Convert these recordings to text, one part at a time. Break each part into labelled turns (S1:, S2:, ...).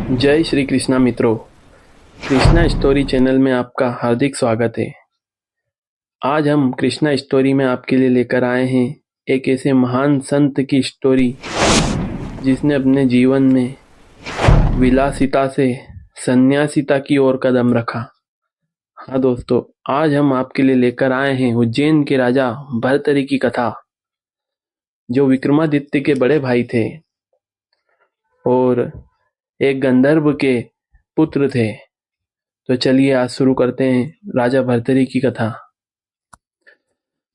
S1: जय श्री कृष्णा मित्रों। Krishna story channel में आपका हार्दिक स्वागत है। आज हम कृष्णा स्टोरी में आपके लिए लेकर आए हैं एक ऐसे महान संत की स्टोरी जिसने अपने जीवन में विलासिता से सन्यासिता की ओर कदम रखा। हाँ दोस्तों, आज हम आपके लिए लेकर आए हैं उज्जैन के राजा भर्तरी की कथा, जो विक्रमादित्य के बड़े भाई थे और एक गंधर्व के पुत्र थे। तो चलिए आज शुरू करते हैं राजा भर्तरी की कथा।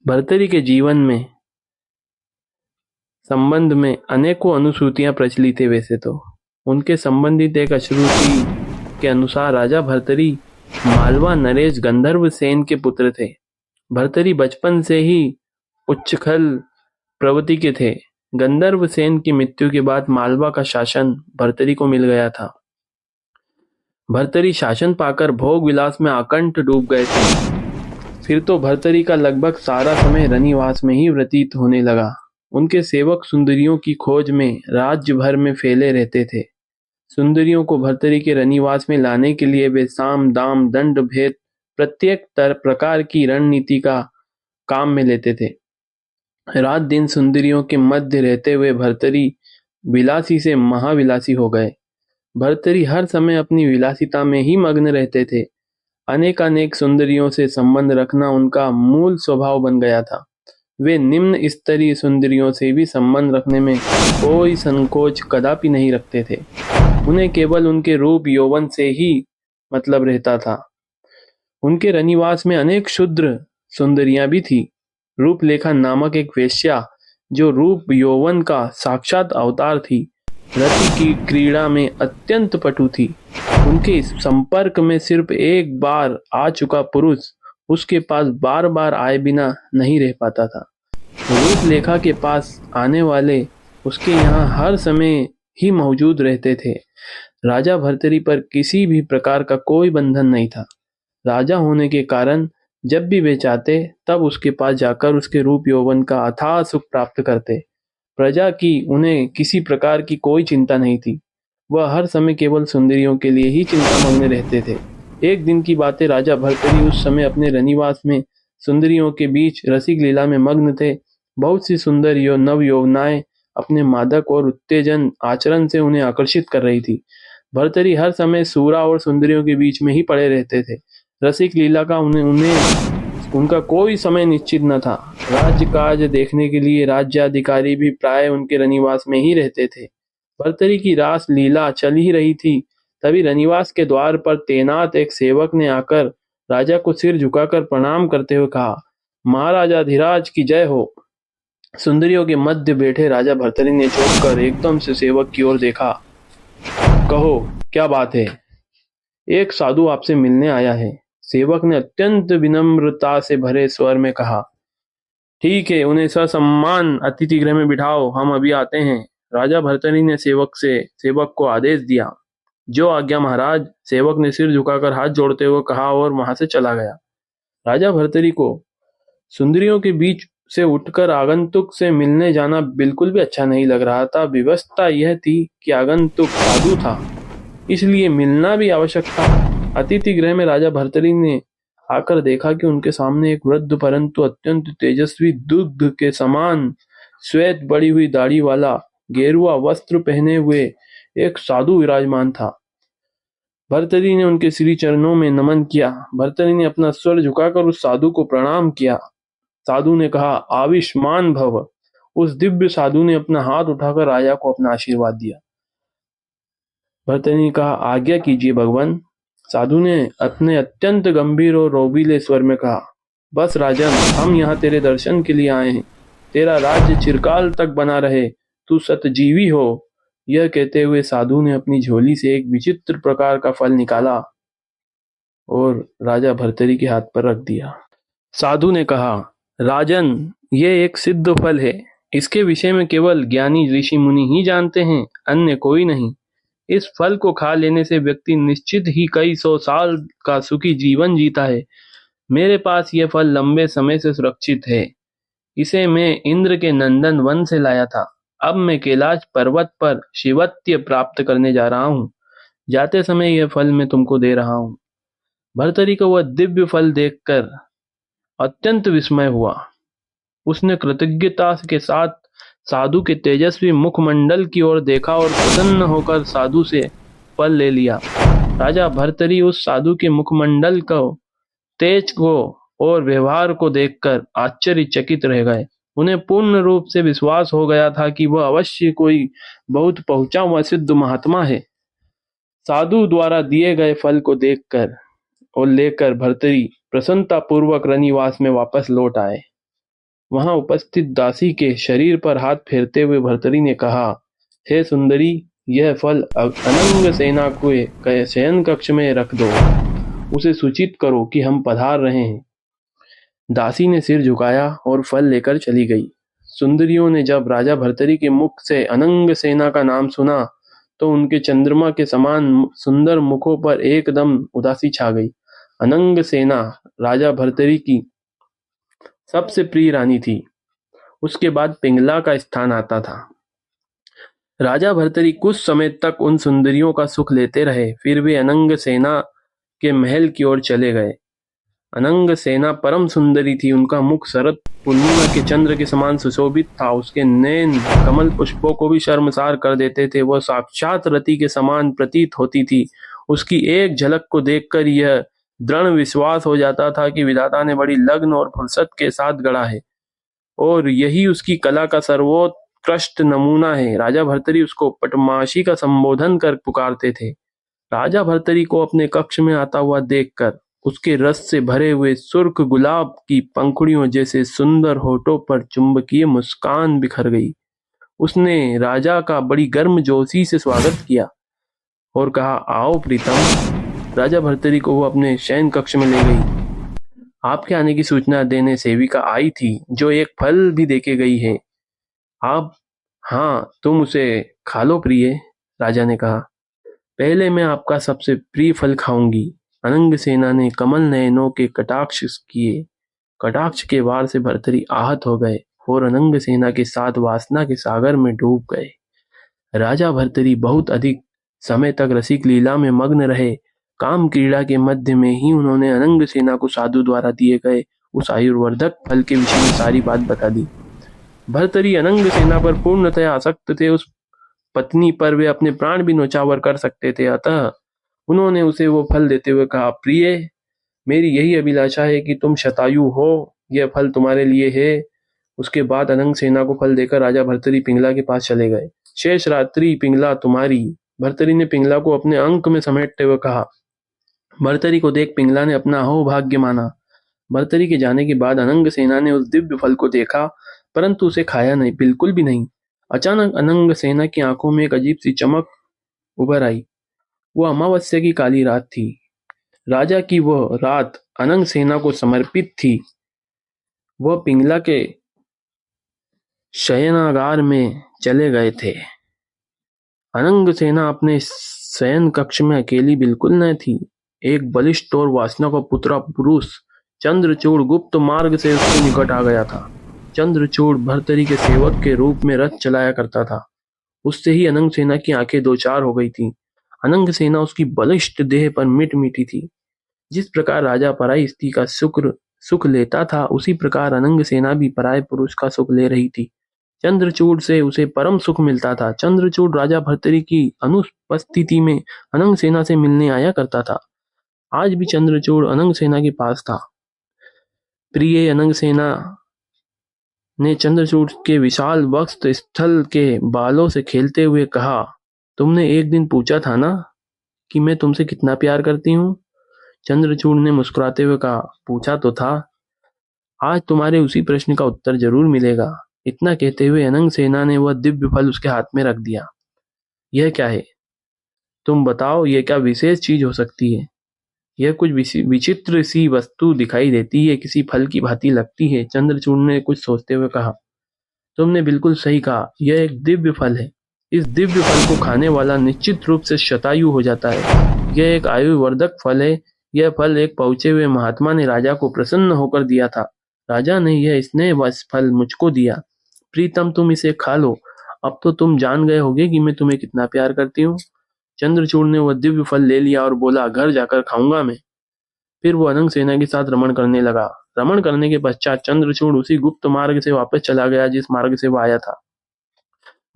S1: भर्तरी के जीवन में संबंध में अनेकों अनुश्रुतियां प्रचलित है। वैसे तो उनके संबंधित एक अश्रुति के अनुसार राजा भर्तरी मालवा नरेश गंधर्व सेन के पुत्र थे। भर्तरी बचपन से ही उच्छृंखल प्रवृत्ति के थे। गंधर्व सेन की मृत्यु के बाद मालवा का शासन भर्तरी को मिल गया था। भर्तरी शासन पाकर भोग विलास में आकंठ डूब गए थे। फिर तो भर्तरी का लगभग सारा समय रनिवास में ही व्यतीत होने लगा। उनके सेवक सुंदरियों की खोज में राज्य भर में फैले रहते थे। सुंदरियों को भर्तरी के रनिवास में लाने के लिए वे साम दाम दंड भेद प्रत्येक प्रकार की रणनीति का काम में लेते थे। रात दिन सुंदरियों के मध्य रहते हुए भर्तरी विलासी से महाविलासी हो गए। भर्तरी हर समय अपनी विलासिता में ही मग्न रहते थे। अनेकानेक सुंदरियों से संबंध रखना उनका मूल स्वभाव बन गया था। वे निम्न स्तरीय सुंदरियों से भी संबंध रखने में कोई संकोच कदापि नहीं रखते थे। उन्हें केवल उनके रूप यौवन से ही मतलब रहता था। उनके रनिवास में अनेक क्षुद्र सुंदरियां भी थी। रूपलेखा नामक एक वेश्या, जो रूप यौवन का साक्षात अवतार थी, रति की क्रीड़ा में अत्यंत पटु थी। उनके संपर्क में सिर्फ एक बार आ चुका पुरुष उसके पास बार बार आए बिना नहीं रह पाता था। रूपलेखा के पास आने वाले उसके यहाँ हर समय ही मौजूद रहते थे। राजा भर्तरी पर किसी भी प्रकार का कोई बंधन नहीं था। राजा होने के कारण जब भी वे चाहते तब उसके पास जाकर उसके रूप यौवन का अथाह सुख प्राप्त करते। प्रजा की उन्हें किसी प्रकार की कोई चिंता नहीं थी। वह हर समय केवल सुंदरियों के लिए ही चिंतामग्न रहते थे। एक दिन की बात है, राजा भर्तरी उस समय अपने रनिवास में सुंदरियों के बीच रसिक लीला में मग्न थे। बहुत सी सुंदर नव यौवनाएं अपने मादक और उत्तेजन आचरण से उन्हें आकर्षित कर रही थी। भर्तरी हर समय सूरा और सुंदरियों के बीच में ही पड़े रहते थे। रसिक लीला का उनका कोई समय निश्चित न था। राज्य काज देखने के लिए राज्याधिकारी भी प्राय उनके रनिवास में ही रहते थे। भर्तरी की रास लीला चल ही रही थी, तभी रनिवास के द्वार पर तैनात एक सेवक ने आकर राजा को सिर झुकाकर प्रणाम करते हुए कहा, महाराजाधिराज की जय हो। सुंदरियों के मध्य बैठे राजा भर्तरी ने चौंक कर एकदम से सेवक की ओर देखा। कहो, क्या बात है? एक साधु आपसे मिलने आया है। सेवक ने अत्यंत विनम्रता से भरे स्वर में कहा। ठीक है, उन्हें ससम्मान अतिथि गृह में बिठाओ, हम अभी आते हैं। राजा भर्तरी ने सेवक को आदेश दिया। जो आज्ञा महाराज, सेवक ने सिर झुकाकर हाथ जोड़ते हुए कहा और वहां से चला गया। राजा भर्तरी को सुंदरियों के बीच से उठकर आगंतुक से मिलने जाना बिल्कुल भी अच्छा नहीं लग रहा था। व्यवस्था यह थी कि आगंतुक साधु था, इसलिए मिलना भी आवश्यक था। अतिथि गृह में राजा भर्तरी ने आकर देखा कि उनके सामने एक वृद्ध परंतु अत्यंत तेजस्वी दुग्ध के समान श्वेत बड़ी हुई दाढ़ी वाला गेरुआ वस्त्र पहने हुए एक साधु विराजमान था। भर्तरी ने उनके श्री चरणों में नमन किया। भर्तरी ने अपना स्वर झुकाकर उस साधु को प्रणाम किया। साधु ने कहा, आयुष्मान भव। उस दिव्य साधु ने अपना हाथ उठाकर राजा को अपना आशीर्वाद दिया। भर्तरी ने कहा, आज्ञा कीजिए भगवान। साधु ने अपने अत्यंत गंभीर और रोबीले स्वर में कहा, बस राजन, हम यहाँ तेरे दर्शन के लिए आए हैं। तेरा राज्य चिरकाल तक बना रहे, तू सतजीवी हो। यह कहते हुए साधु ने अपनी झोली से एक विचित्र प्रकार का फल निकाला और राजा भर्तरी के हाथ पर रख दिया। साधु ने कहा, राजन, ये एक सिद्ध फल है। इसके विषय में केवल ज्ञानी ऋषि मुनि ही जानते हैं, अन्य कोई नहीं। इस फल को खा लेने से व्यक्ति निश्चित ही कई सौ साल का सुखी जीवन जीता है। मेरे पास यह फल लंबे समय से सुरक्षित है। इसे मैं इंद्र के नंदन वन से लाया था। अब मैं कैलाश पर्वत पर शिवत्य प्राप्त करने जा रहा हूँ। जाते समय यह फल मैं तुमको दे रहा हूँ। भर्तरी को वह दिव्य फल देखकर अत्यंत विस्मय हुआ। उसने कृतज्ञता के साथ साधु के तेजस्वी मुखमंडल की ओर देखा और प्रसन्न होकर साधु से फल ले लिया। राजा भर्तरी उस साधु के मुखमंडल को, तेज को और व्यवहार को देखकर आश्चर्यचकित रह गए। उन्हें पूर्ण रूप से विश्वास हो गया था कि वह अवश्य कोई बहुत पहुंचा हुआ सिद्ध महात्मा है। साधु द्वारा दिए गए फल को देखकर और लेकर भर्तरी प्रसन्नता पूर्वक रनिवास में वापस लौट आए। वहां उपस्थित दासी के शरीर पर हाथ फेरते हुए भर्तरी ने कहा, हे सुंदरी, यह फल अनंग सेना के शयन कक्ष में रख दो। उसे सूचित करो कि हम पधार रहे हैं। दासी ने सिर झुकाया और फल लेकर चली गई। सुंदरियों ने जब राजा भर्तरी के मुख से अनंग सेना का नाम सुना तो उनके चंद्रमा के समान सुंदर मुखों पर एकदम उदासी छा गई। अनंग सेना राजा भर्तरी की सबसे प्रिय रानी थी। उसके बाद पिंगला का स्थान आता था। राजा भर्तरी कुछ समय तक उन सुंदरियों का सुख लेते रहे, फिर वे अनंग सेना के महल की ओर चले गए। अनंग सेना परम सुंदरी थी। उनका मुख शरद पूर्णिमा के चंद्र के समान सुशोभित था। उसके नैन कमल पुष्पों को भी शर्मसार कर देते थे। वह साक्षात रति के समान प्रतीत होती थी। उसकी एक झलक को देखकर यह दृढ़ विश्वास हो जाता था कि विधाता ने बड़ी लगन और फुर्सत के साथ गढ़ा है और यही उसकी कला का सर्वोत्कृष्ट नमूना है। राजा भर्तरी उसको पटमाशी का संबोधन कर पुकारते थे। राजा भर्तरी को अपने कक्ष में आता हुआ देखकर उसके रस से भरे हुए सुर्ख गुलाब की पंखुड़ियों जैसे सुंदर होठों पर चुंबकीय मुस्कान बिखर गई। उसने राजा का बड़ी गर्मजोशी से स्वागत किया और कहा, आओ प्रीतम। राजा भर्तरी को वो अपने शयन कक्ष में ले गई। आपके आने की सूचना देने सेविका आई थी, जो एक फल भी देके गई है। आप, हाँ, तुम उसे खा लो प्रिय, राजा ने कहा। पहले मैं आपका सबसे प्रिय फल खाऊंगी। अनंग सेना ने कमल नयनों के कटाक्ष किए। कटाक्ष के वार से भर्तरी आहत हो गए और अनंग सेना के साथ वासना के सागर में डूब गए। राजा भर्तरी बहुत अधिक समय तक रसिक लीला में मग्न रहे। काम क्रीड़ा के मध्य में ही उन्होंने अनंग सेना को साधु द्वारा दिए गए उस आयुर्वर्धक फल के विषय में सारी बात बता दी। भर्तरी अनंग सेना पर पूर्णतया आसक्त थे। उस पत्नी पर वे अपने प्राण भी न्यौछावर कर सकते थे। अतः उन्होंने उसे वो फल देते हुए कहा, प्रिय, मेरी यही अभिलाषा है कि तुम शतायु हो। यह फल तुम्हारे लिए है। उसके बाद अनंग सेना को फल देकर राजा भर्तरी पिंगला के पास चले गए। शेष रात्रि पिंगला तुम्हारी। भर्तरी ने पिंगला को अपने अंक में समेटते हुए कहा। भर्तरी को देख पिंगला ने अपना अहोभाग्य माना। भर्तरी के जाने के बाद अनंग सेना ने उस दिव्य फल को देखा, परंतु उसे खाया नहीं, बिल्कुल भी नहीं। अचानक अनंग सेना की आंखों में एक अजीब सी चमक उभर आई। वह अमावस्या की काली रात थी। राजा की वह रात अनंग सेना को समर्पित थी। वह पिंगला के शयनागार में चले गए थे। अनंग सेना अपने शयन कक्ष में अकेली बिल्कुल न थी। एक बलिष्ठ और वासना का पुत्र पुरुष चंद्रचूड़ गुप्त मार्ग से उसके निकट आ गया था। चंद्रचूड़ भर्तरी के सेवक के रूप में रथ चलाया करता था। उससे ही अनंग सेना की आंखें दो चार हो गई थीं। अनंग सेना उसकी बलिष्ठ देह पर मिट मिटी थी। जिस प्रकार राजा पराई स्त्री का सुख लेता था, उसी प्रकार अनंग सेना भी पराये पुरुष का सुख ले रही थी। चंद्रचूड़ से उसे परम सुख मिलता था। चंद्रचूड़ राजा भर्तरी की अनुपस्थिति में अनंग सेना से मिलने आया करता था। आज भी चंद्रचूड़ अनंग सेना के पास था। प्रिय, अनंग सेना ने चंद्रचूड़ के विशाल वक्ष स्थल के बालों से खेलते हुए कहा, तुमने एक दिन पूछा था ना कि मैं तुमसे कितना प्यार करती हूँ। चंद्रचूड़ ने मुस्कुराते हुए कहा, पूछा तो था। आज तुम्हारे उसी प्रश्न का उत्तर जरूर मिलेगा। इतना कहते हुए अनंग सेना ने वह दिव्य फल उसके हाथ में रख दिया। यह क्या है? तुम बताओ, यह क्या विशेष चीज हो सकती है? यह कुछ विचित्र सी वस्तु दिखाई देती है, किसी फल की भांति लगती है। चंद्रचूड़ ने कुछ सोचते हुए कहा, तुमने बिल्कुल सही कहा, यह एक दिव्य फल है। इस दिव्य फल को खाने वाला निश्चित रूप से शतायु हो जाता है। यह एक आयुर्वर्धक फल है। यह फल एक पहुंचे हुए महात्मा ने राजा को प्रसन्न होकर दिया था। राजा ने यह स्नेहवश फल मुझको दिया। प्रीतम, तुम इसे खा लो। अब तो तुम जान गए होगे कि मैं तुम्हें कितना प्यार करती हूँ। चंद्रचूड़ ने वह दिव्य फल ले लिया और बोला, घर जाकर खाऊंगा मैं। फिर वो अनंग सेना के साथ रमण करने लगा। रमण करने के पश्चात चंद्रचूड़ उसी गुप्त मार्ग से वापस चला गया जिस मार्ग से वो आया था।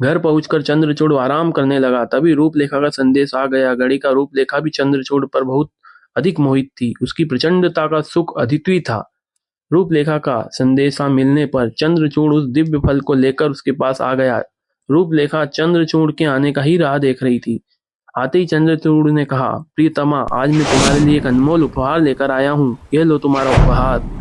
S1: घर पहुंचकर चंद्रचूड़ आराम करने लगा। तभी रूपलेखा का संदेश आ गया। घड़ी का रूपलेखा भी चंद्रचूड़ पर बहुत अधिक मोहित थी। उसकी प्रचंडता का सुख अद्वितीय था। रूपलेखा का संदेशा मिलने पर चंद्रचूड़ उस दिव्य फल को लेकर उसके पास आ गया। रूपलेखा चंद्रचूड़ के आने का ही राह देख रही थी। आते ही चंद्रचूड़ ने कहा, प्रियतमा, आज मैं तुम्हारे लिए एक अनमोल उपहार लेकर आया हूँ। यह लो तुम्हारा उपहार।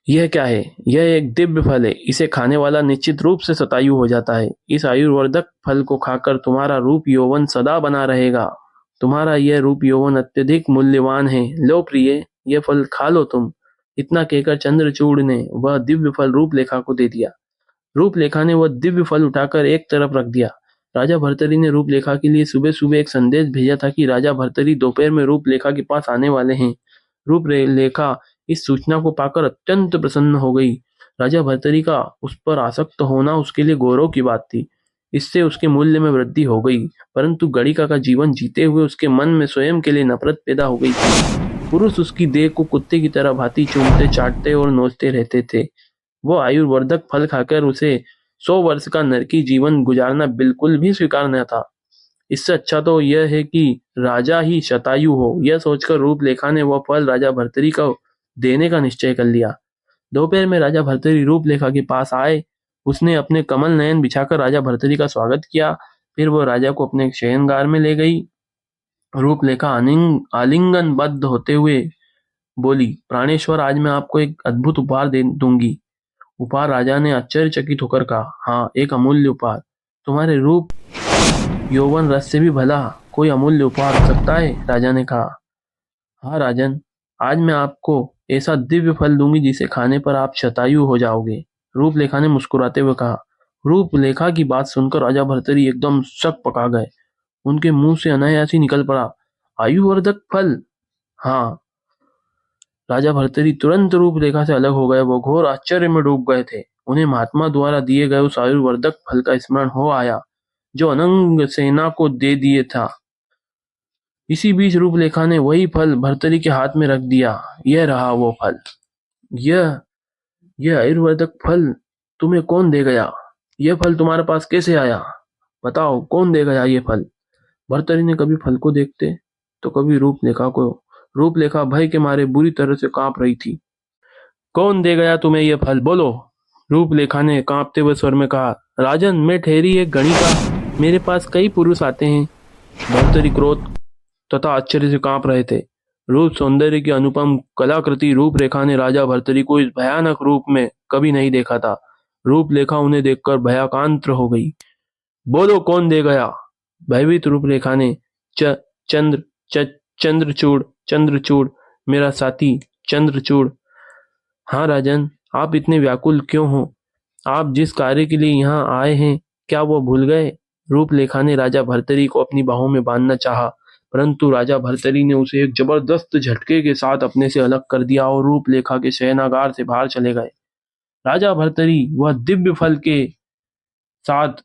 S1: यह क्या है? यह एक दिव्य फल है। इसे खाने वाला निश्चित रूप से शतायु हो जाता है। इस आयुर्वर्धक फल को खाकर तुम्हारा रूप यौवन सदा बना रहेगा। तुम्हारा यह रूप यौवन अत्यधिक मूल्यवान है। लो प्रिय, यह फल खा लो तुम। इतना कहकर चंद्रचूड़ ने वह दिव्य फल रूपलेखा को दे दिया। रूपलेखा ने वह दिव्य फल उठाकर एक तरफ रख दिया। राजा भर्तरी ने रूपलेखा के लिए सुबह सुबह एक संदेश भेजा था कि राजा भर्तरी दोपहर में रूपलेखा के पास आने वाले हैं। रूपलेखा इस सूचना को पाकर अत्यंत प्रसन्न हो गई। राजा भर्तरी का उस पर आसक्त होना उसके लिए गौरव की बात थी। इससे उसके मूल्य में वृद्धि हो गई। परंतु गणिका का जीवन जीते हुए उसके मन में स्वयं के लिए नफरत पैदा हो गई थी। पुरुष उसकी देह को कुत्ते की तरह भांति चूमते, चाटते और नोचते रहते थे। वो आयुर्वर्धक फल खाकर उसे 100 वर्ष का नरकी जीवन गुजारना बिल्कुल भी स्वीकार न था। इससे अच्छा तो यह है कि राजा ही शतायु हो। यह सोचकर रूपलेखा ने वह फल राजा भर्तरी को देने का निश्चय कर लिया। दोपहर में राजा भर्तरी रूपलेखा के पास आए। उसने अपने कमल नयन बिछाकर राजा भर्तरी का स्वागत किया। फिर वो राजा को अपने शयनगार में ले गई। रूपलेखा आलिंगनबद्ध होते हुए बोली, प्राणेश्वर, आज मैं आपको एक अद्भुत उपहार दे दूंगी। उपहार? राजा ने आश्चर्यचकित होकर कहा। हाँ, एक अमूल्य उपहार। तुम्हारे रूप यौवन रस से भी भला कोई अमूल्य उपहार हो सकता है? राजा ने कहा। हाँ राजन, आज मैं आपको ऐसा दिव्य फल दूंगी जिसे खाने पर आप शतायु हो जाओगे। रूपलेखा ने मुस्कुराते हुए कहा। रूपलेखा की बात सुनकर राजा भर्तरी एकदम शक पका गए। उनके मुंह से अनायास ही निकल पड़ा, आयुर्वर्धक फल? हाँ। राजा भर्तरी तुरंत रूपरेखा से अलग हो गए। वो घोर आश्चर्य में डूब गए थे। उन्हें महात्मा द्वारा दिए गए उस आयुर्वर्धक फल का स्मरण हो आया जो अनंग सेना को दे दिए था। इसी बीच रूपलेखा ने वही फल भर्तरी के हाथ में रख दिया। यह रहा वो फल। यह यह आयुर्वर्धक फल तुम्हें कौन दे गया? यह फल तुम्हारे पास कैसे आया? बताओ, कौन दे गया ये फल? भर्तरी ने कभी फल को देखते तो कभी रूपलेखा को। रूपलेखा भय के मारे बुरी तरह से कांप रही थी। कौन दे गया तुम्हें ये फल? बोलो। रूपलेखा ने कांपते हुए स्वर में कहा। राजन, मैं ठहरी एक गणिका। मेरे पास कई पुरुष आते हैं। भर्तरी क्रोध तथा आश्चर्य से कांप रहे थे। रूप सौंदर्य की अनुपम कलाकृति रूपरेखा ने राजा भर्तरी को इस भयानक रूप में कभी नहीं देखा था। रूपलेखा उन्हें देखकर भयाकांत हो गई। बोलो, कौन दे गया? भयभीत रूपरेखा ने च चंद्र च चंद्रचूड़ चंद्रचूड़ मेरा साथी चंद्रचूड़। हाँ राजन, आप इतने व्याकुल क्यों हो? आप जिस कार्य के लिए यहाँ आए हैं, क्या वो भूल गए? रूपलेखा ने राजा भर्तरी को अपनी बाहों में बांधना चाहा, परंतु राजा भर्तरी ने उसे एक जबरदस्त झटके के साथ अपने से अलग कर दिया और रूपलेखा के शयनागार से बाहर चले गए। राजा भर्तरी वह दिव्य फल के साथ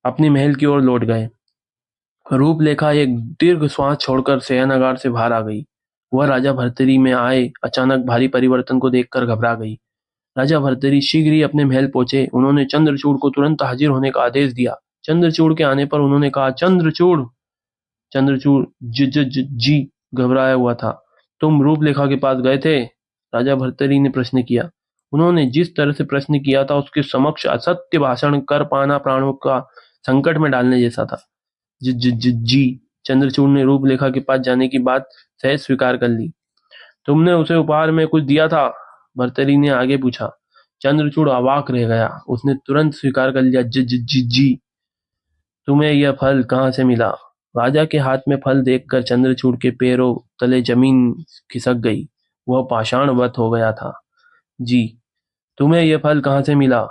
S1: अपने महल की ओर लौट गए। रूपलेखा एक दीर्घ श्वास छोड़कर शयनागार से बाहर आ गई। वह राजा भर्तरी में आए अचानक भारी परिवर्तन को देखकर घबरा गई। राजा भर्तरी शीघ्र ही अपने महल पहुंचे। उन्होंने चंद्रचूड़ को तुरंत हाजिर होने का आदेश दिया। चंद्रचूड़ के आने पर उन्होंने कहा, चंद्रचूड़। चंद्रचूड़ जी घबराया हुआ था। तुम रूपलेखा के पास गए थे? राजा भर्तरी ने प्रश्न किया। उन्होंने जिस तरह से प्रश्न किया था उसके समक्ष असत्य भाषण कर पाना प्राणों का संकट में डालने जैसा था। जी। चंद्रचूड़ ने रूपलेखा के पास जाने की बात सहज स्वीकार कर ली। तुमने उसे उपहार में कुछ दिया था? भर्तरी ने आगे पूछा। चंद्रचूड़ अवाक रह गया। उसने तुरंत स्वीकार कर लिया, जी। तुम्हें यह फल कहाँ से मिला? राजा के हाथ में फल देखकर चंद्रचूड़ के पैरों तले जमीन खिसक गई। वह पाषाणवत हो गया था। जी, तुम्हें यह फल कहाँ से मिला?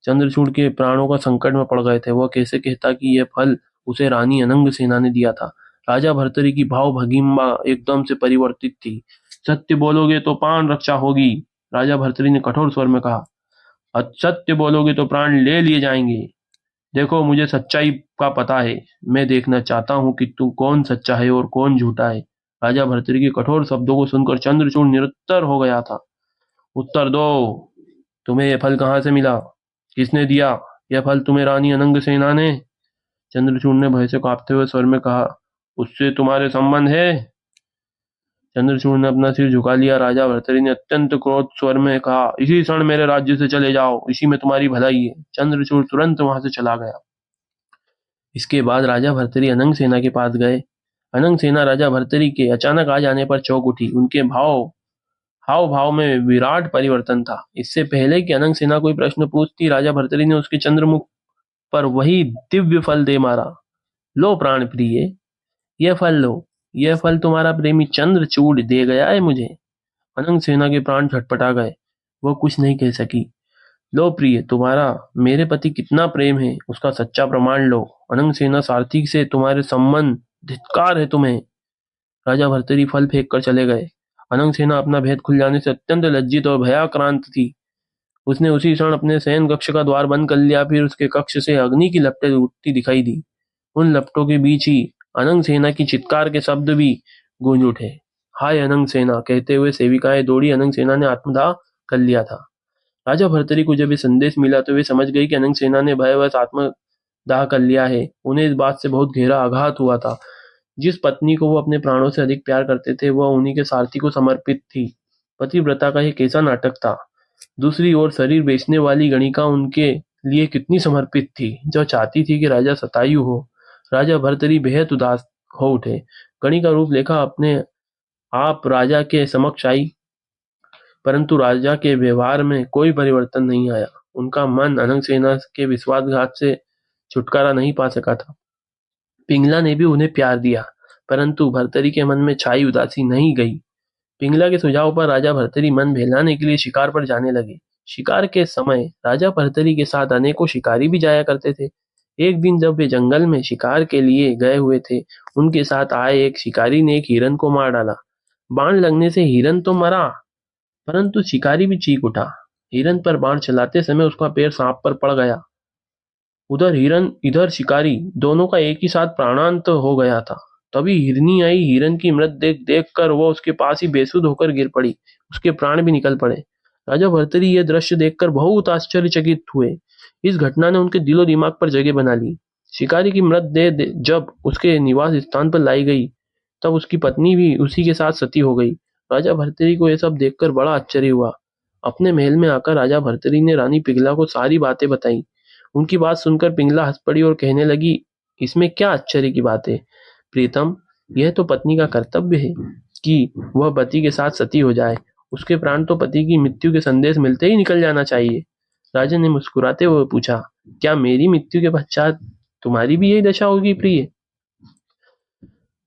S1: चंद्रचूड़ के प्राणों का संकट में पड़ गए थे। वह कैसे कहता कि यह फल उसे रानी अनंग सेना ने दिया था। राजा भर्तरी की भाव भंगिमा एकदम से परिवर्तित थी। सत्य बोलोगे तो प्राण रक्षा होगी, राजा भर्तरी ने कठोर स्वर में कहा। असत्य बोलोगे तो प्राण ले लिए जाएंगे। देखो, मुझे सच्चाई का पता है। मैं देखना चाहता हूँ कि तू कौन सच्चा है और कौन झूठा है। राजा भर्तृहरि के कठोर शब्दों को सुनकर चंद्रचूड़ निरुत्तर हो गया था। उत्तर दो, तुम्हें यह फल कहाँ से मिला? किसने दिया? यह फल तुम्हें रानी अनंगसेना ने? चंद्रचूड़ ने भय से कांपते हुए स्वर में कहा, उससे तुम्हारे संबंध है? चंद्रचूड़ ने अपना सिर झुका लिया। राजा भर्तृहरि ने अत्यंत क्रोध स्वर में कहा, इसी क्षण मेरे राज्य से चले जाओ, इसी में तुम्हारी भलाई है। चंद्रचूड़ तुरंत वहां से चला गया। इसके बाद राजा भर्तृहरि अनंग सेना के पास गए। अनंग सेना राजा भर्तृहरि के अचानक आ जाने पर चौंक उठी। उनके हाव भाव में विराट परिवर्तन था। इससे पहले कि अनंग सेना कोई प्रश्न पूछती, राजा भर्तृहरि ने उसके चंद्रमुख पर वही दिव्य फल दे मारा। लो प्राण प्रिय, यह फल लो। यह फल तुम्हारा प्रेमी चंद्रचूड़ दे गया है मुझे। अनंग सेना के प्राण छटपटा गए। वो कुछ नहीं कह सकी। लो प्रिय, तुम्हारा मेरे प्रति कितना प्रेम है उसका सच्चा प्रमाण लो। अनंग सेना सारथी से तुम्हारे संबंध, धिक्कार है तुम्हें। राजा भर्तृहरि फल फेंक कर चले गए। अनंग सेना अपना भेद खुल जाने से अत्यंत लज्जित और भयाक्रांत थी। उसने उसी क्षण अपने शयन कक्ष का द्वार बंद कर लिया। फिर उसके कक्ष से अग्नि की लपटें उठती दिखाई दी। उन लपटों के बीच ही अनंग सेना की चित्कार के शब्द भी गूंज उठे। हाय अनंग सेना कहते हुए सेविकाएं दौड़ी। अनंग सेना ने आत्मदाह कर लिया था। राजा भर्तृहरि को जब ये संदेश मिला तो वे समझ गई कि अनंग सेना ने भयवश आत्मदाह कर लिया है। उन्हें इस बात से बहुत गहरा आघात हुआ था। जिस पत्नी को वो अपने प्राणों से अधिक प्यार करते थे, वह उन्हीं के सारथी को समर्पित थी। पतिव्रता का यह कैसा नाटक था। दूसरी ओर शरीर बेचने वाली गणिका उनके लिए कितनी समर्पित थी, जो चाहती थी कि राजा शतायु हो। राजा भर्तृहरि बेहद उदास हो उठे। गणिका रूपलेखा अपने आप राजा के समक्ष आई, परंतु राजा के व्यवहार में कोई परिवर्तन नहीं आया। उनका मन अनंग सेना के विश्वासघात से छुटकारा नहीं पा सका था। पिंगला ने भी उन्हें प्यार दिया, परंतु भर्तृहरि के मन में छाई उदासी नहीं गई। पिंगला के सुझाव पर राजा भर्तृहरि मन बहलाने के लिए शिकार पर जाने लगे। शिकार के समय राजा भर्तृहरि के साथ अनेकों शिकारी भी जाया करते थे। एक दिन जब वे जंगल में शिकार के लिए गए हुए थे, उनके साथ आए एक शिकारी ने एक हिरन को मार डाला। बाण लगने से हिरन तो मरा, परंतु शिकारी भी चीख उठा। हिरन पर बाण चलाते समय उसका पैर सांप पर पड़ गया। उधर हिरन इधर शिकारी, दोनों का एक ही साथ प्राणांत हो गया था। तभी हिरनी आई। हिरन की मृत देख कर वो उसके पास ही बेसुध होकर गिर पड़ी। उसके प्राण भी निकल पड़े। राजा भर्तृहरि यह दृश्य देखकर बहुत आश्चर्यचकित हुए। इस घटना ने उनके दिलो दिमाग पर जगह बना ली। शिकारी की मृत देह जब उसके निवास स्थान पर लाई गई, तब उसकी पत्नी भी उसी के साथ सती हो गई। राजा भर्तृहरि को यह सब देखकर बड़ा आश्चर्य हुआ। अपने महल में आकर राजा भर्तृहरि ने रानी पिंगला को सारी बातें बताई। उनकी बात सुनकर पिंगला हंस पड़ी और कहने लगी, इसमें क्या आश्चर्य की बात है प्रीतम? यह तो पत्नी का कर्तव्य है कि वह पति के साथ सती हो जाए। उसके प्राण तो पति की मृत्यु के संदेश मिलते ही निकल जाना चाहिए। राजा ने मुस्कुराते हुए पूछा, क्या मेरी मृत्यु के पश्चात तुम्हारी भी यही दशा होगी प्रिय?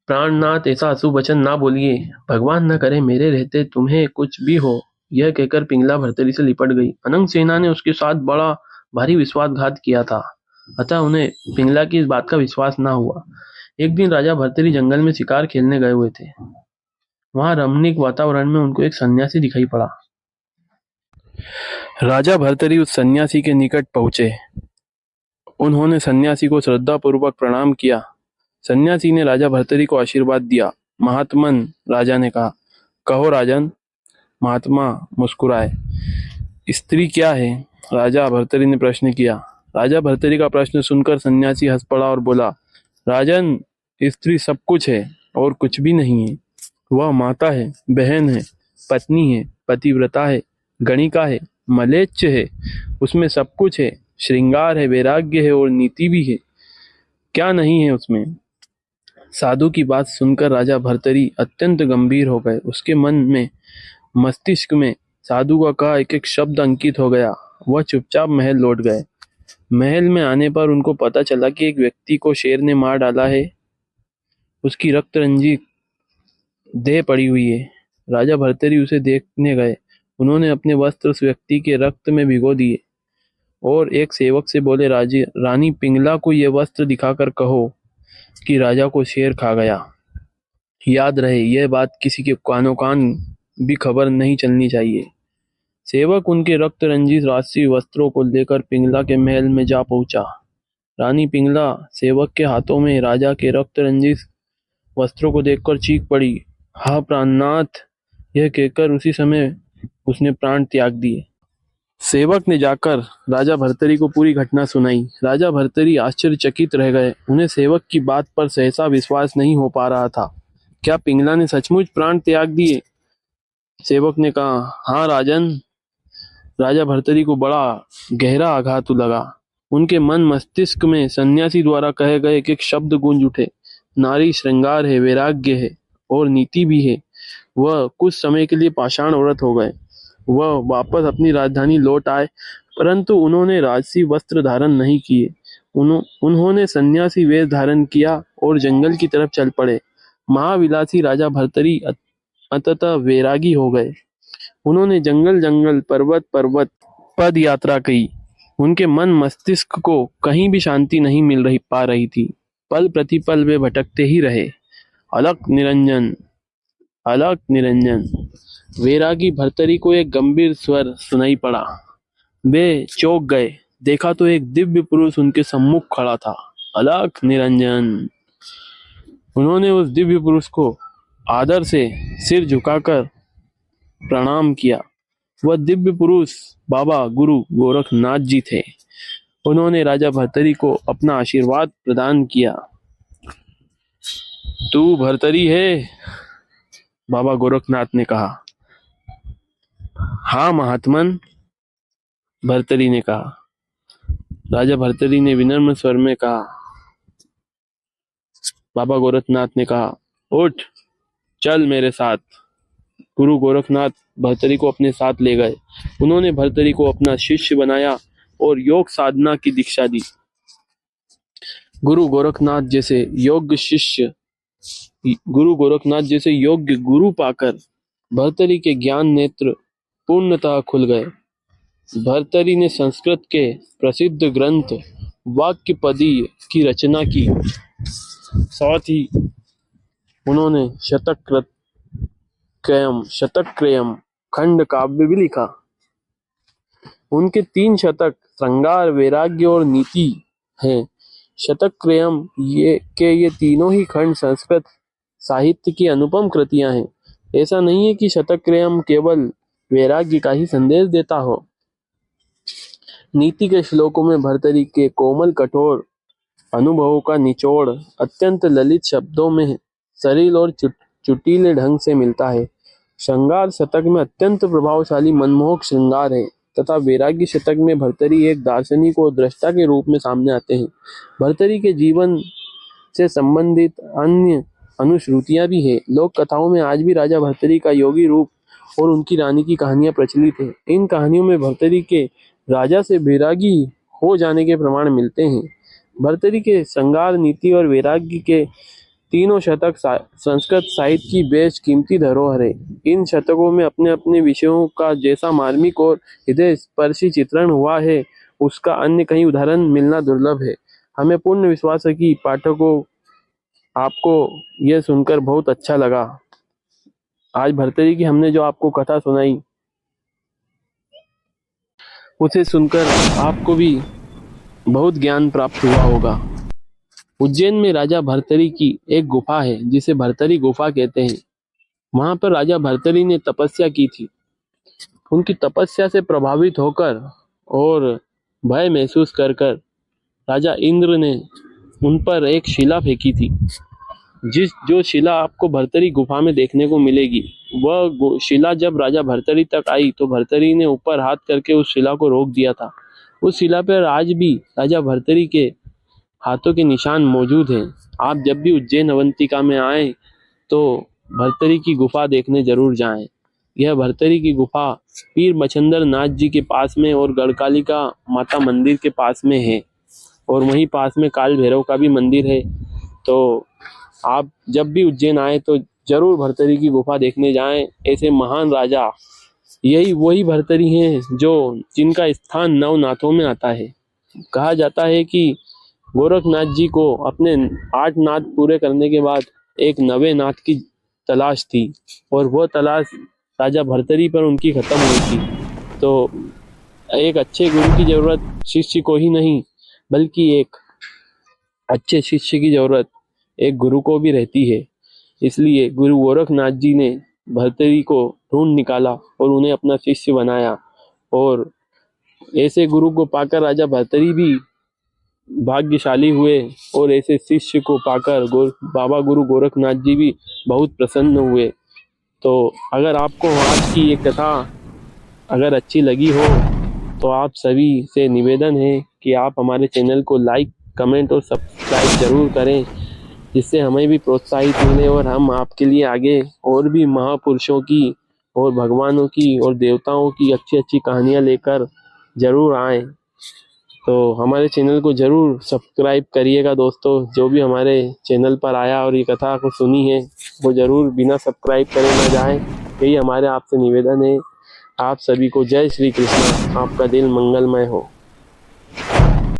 S1: प्राणनाथ, ऐसा अशुभ वचन ना बोलिए। भगवान न करे मेरे रहते तुम्हें कुछ भी हो। यह कहकर पिंगला भर्तृहरि से लिपट गई। अनंग सेना ने उसके साथ बड़ा भारी विश्वासघात किया था, अतः उन्हें पिंगला की इस बात का विश्वास ना हुआ। एक दिन राजा भर्तृहरि जंगल में शिकार खेलने गए हुए थे। वहां रमणीक वातावरण में उनको एक सन्यासी दिखाई पड़ा। राजा भर्तृहरि उस सन्यासी के निकट पहुंचे। उन्होंने सन्यासी को श्रद्धापूर्वक प्रणाम किया। सन्यासी ने राजा भर्तृहरि को आशीर्वाद दिया। महात्मन, राजा ने कहा। कहो राजन। महात्मा मुस्कुराए। स्त्री क्या है? राजा भर्तृहरि ने प्रश्न किया। राजा भर्तृहरि का प्रश्न सुनकर सन्यासी हंस पड़ा और बोला, राजन, स्त्री सब कुछ है और कुछ भी नहीं है। वह माता है, बहन है, पत्नी है, पतिव्रता है, गणिका है, मलेच्छ है। उसमें सब कुछ है। श्रृंगार है, वैराग्य है और नीति भी है। क्या नहीं है उसमें? साधु की बात सुनकर राजा भर्तृहरि अत्यंत गंभीर हो गए। उसके मन में, मस्तिष्क में साधु का कहा एक एक शब्द अंकित हो गया। वह चुपचाप महल लौट गए। महल में आने पर उनको पता चला कि एक व्यक्ति को शेर ने मार डाला है। उसकी रक्त रंजित देह पड़ी हुई है। राजा भर्तृहरि उसे देखने गए। उन्होंने अपने वस्त्र उस व्यक्ति के रक्त में भिगो दिए और एक सेवक से बोले, रानी पिंगला को यह वस्त्र दिखाकर कहो कि राजा को शेर खा गया। याद रहे, यह बात किसी के कानो कान भी खबर नहीं चलनी चाहिए। सेवक उनके रक्त रंजित राष्ट्रीय वस्त्रों को लेकर पिंगला के महल में जा पहुंचा। रानी पिंगला सेवक के हाथों में राजा के रक्त रंजित वस्त्रों को देखकर चीख पड़ी, हा प्राणनाथ। यह कहकर उसी समय उसने प्राण त्याग दिए। सेवक ने जाकर राजा भर्तरी को पूरी घटना सुनाई। राजा भर्तरी आश्चर्यचकित रह गए। उन्हें सेवक की बात पर सहसा विश्वास नहीं हो पा रहा था। क्या पिंगला ने सचमुच प्राण त्याग दिए? सेवक ने कहा, हाँ राजन। राजा भर्तरी को बड़ा गहरा आघात लगा। उनके मन मस्तिष्क में सन्यासी द्वारा कहे गए एक एक शब्द गूंज उठे। नारी श्रृंगार है, वैराग्य है और नीति भी है। वह कुछ समय के लिए पाषाण औरत हो गए। वह वापस अपनी राजधानी लौट आए, परंतु उन्होंने राजसी वस्त्र धारण नहीं किए। उन्होंने सन्यासी वेश धारण किया और जंगल की तरफ चल पड़े। महाविलासी राजा भर्तरी अंततः वैरागी हो गए। उन्होंने जंगल जंगल, पर्वत पर्वत पद यात्रा की। उनके मन मस्तिष्क को कहीं भी शांति नहीं मिल पा रही थी। पल प्रतिपल वे भटकते ही रहे। अलख निरंजन, अलख निरंजन। वैरागी भर्तरी को एक गंभीर स्वर सुनाई पड़ा। वे चौंक गए। देखा तो एक दिव्य पुरुष उनके सम्मुख खड़ा था। अलख निरंजन। उन्होंने उस दिव्य पुरुष को आदर से सिर झुकाकर प्रणाम किया। वह दिव्य पुरुष बाबा गुरु गोरखनाथ जी थे। उन्होंने राजा भर्तरी को अपना आशीर्वाद प्रदान किया। तू भर्तरी है? बाबा गोरखनाथ ने कहा। हाँ महात्मन, भर्तरी ने कहा। राजा भर्तरी ने विनम्र स्वर में कहा। बाबा गोरखनाथ ने कहा, उठ, चल मेरे साथ। गुरु गोरखनाथ भर्तरी को अपने साथ ले गए। उन्होंने भर्तरी को अपना शिष्य बनाया और योग साधना की दीक्षा दी। गुरु गोरखनाथ जैसे योग्य गुरु पाकर भर्तरी के ज्ञान नेत्र पूर्णतः खुल गए। भर्तरी ने संस्कृत के प्रसिद्ध ग्रंथ वाक्यपदी की रचना की। साथ ही उन्होंने शतक्रयम खंड काव्य भी लिखा। उनके 3 शतक श्रृंगार, वैराग्य और नीति हैं। शतक्रयम ये तीनों ही खंड संस्कृत साहित्य की अनुपम कृतियां हैं। ऐसा नहीं है कि शतक्रयम केवल वैराग्य का ही संदेश देता हो। नीति के श्लोकों में भर्तरी के कोमल कठोर अनुभवों का निचोड़ अत्यंत ललित शब्दों में सरल और चुटीले ढंग से मिलता है। श्रृंगार शतक में अत्यंत प्रभावशाली मनमोहक श्रृंगार है तथा वैराग्य शतक में भर्तरी एक दार्शनिक और दृष्टा के रूप में सामने आते हैं। भर्तरी के जीवन से संबंधित अन्य अनुश्रुतियां भी है। लोक कथाओं में आज भी राजा भर्तरी का योगी रूप और उनकी रानी की कहानियां प्रचलित है। इन कहानियों में भर्तरी के राजा से वैरागी हो जाने के प्रमाण मिलते हैं। भर्तरी के श्रृंगार, नीति और वैराग्य के तीनों शतक संस्कृत साहित्य की बेश कीमती धरोहर है। इन शतकों में अपने अपने विषयों का जैसा मार्मिक और हृदय स्पर्शी चित्रण हुआ है, उसका अन्य कहीं उदाहरण मिलना दुर्लभ है। हमें पूर्ण विश्वास है कि पाठकों आपको यह सुनकर बहुत अच्छा लगा। आज भर्तरी की हमने जो आपको कथा सुनाई, उसे सुनकर आपको भी बहुत ज्ञान प्राप्त हुआ होगा। उज्जैन में राजा भर्तरी की एक गुफा है जिसे भर्तरी गुफा कहते हैं। वहां पर राजा भर्तरी ने तपस्या की थी। उनकी तपस्या से प्रभावित होकर और भय महसूस कर राजा इंद्र ने उन पर एक शिला फेंकी थी। जो शिला आपको भर्तरी गुफा में देखने को मिलेगी, वह शिला जब राजा भर्तरी तक आई तो भर्तरी ने ऊपर हाथ करके उस शिला को रोक दिया था। उस शिला पर आज भी राजा भर्तरी के हाथों के निशान मौजूद हैं। आप जब भी उज्जैन अवंतिका में आए तो भर्तरी की गुफा देखने जरूर जाएं। यह भर्तरी की गुफा पीर मच्छंदर नाथ जी के पास में और गढ़कालिका माता मंदिर के पास में है और वहीं पास में काल भैरव का भी मंदिर है। तो आप जब भी उज्जैन आए तो जरूर भर्तरी की गुफा देखने जाएं। ऐसे महान राजा वही भर्तरी हैं जिनका स्थान नवनाथों में आता है। कहा जाता है कि गोरखनाथ जी को अपने 8 नाथ पूरे करने के बाद एक 9वें नाथ की तलाश थी और वह तलाश राजा भर्तरी पर उनकी खत्म हुई थी। तो एक अच्छे गुरु की जरूरत शिष्य को ही नहीं बल्कि एक अच्छे शिष्य की जरूरत एक गुरु को भी रहती है। इसलिए गुरु गोरखनाथ जी ने भर्तरी को ढूंढ निकाला और उन्हें अपना शिष्य बनाया। और ऐसे गुरु को पाकर राजा भर्तरी भी भाग्यशाली हुए और ऐसे शिष्य को पाकर बाबा गुरु गोरखनाथ जी भी बहुत प्रसन्न हुए। तो अगर आपको आज की ये कथा अगर अच्छी लगी हो तो आप सभी से निवेदन है कि आप हमारे चैनल को लाइक, कमेंट और सब्सक्राइब जरूर करें, जिससे हमें भी प्रोत्साहित मिले और हम आपके लिए आगे और भी महापुरुषों की और भगवानों की और देवताओं की अच्छी अच्छी कहानियाँ लेकर जरूर आएँ। तो हमारे चैनल को जरूर सब्सक्राइब करिएगा दोस्तों। जो भी हमारे चैनल पर आया और ये कथा को सुनी है वो जरूर बिना सब्सक्राइब करे ना जाए, यही हमारे आपसे निवेदन है। आप सभी को जय श्री कृष्ण। आपका दिन मंगलमय हो।